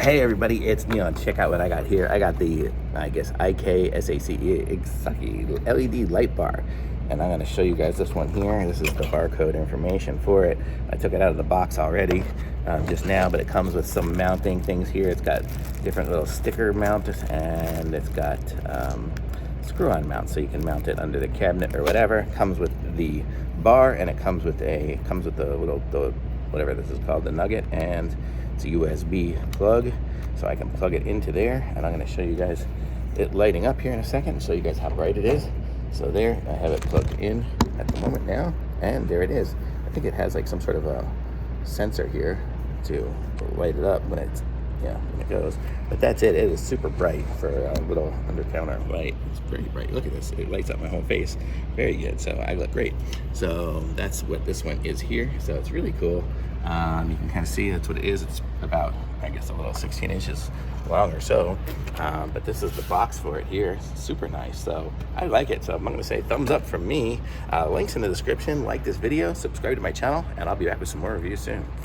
Hey everybody, it's Neon. Check out what I got here. I got the, IKSACE LED light bar. And I'm going to show you guys this one here. This is the barcode information for it. I took it out of the box already just now, but it comes with some mounting things here. It's got different little sticker mounts, and it's got screw-on mounts, so you can mount it under the cabinet or whatever. It comes with the bar, and it comes with the whatever this is called, the nugget, and it's a USB plug, so I can plug it into there. And I'm going to show you guys it lighting up here in a second and show you guys how bright it is. So there, I have it plugged in at the moment now, and there it is. I think it has like some sort of a sensor here to light it up when it goes. But that's it. It is super bright for a little under counter light. It's very bright. Look at this. It lights up my whole face. Very good. So I look great. So that's what this one is here. So it's really cool. You can kind of see that's what it is. It's about, I guess, a little 16 inches long or so. But this is the box for it here. It's super nice. So I like it. So I'm going to say thumbs up from me. Links in the description. Like this video, subscribe to my channel, and I'll be back with some more reviews soon.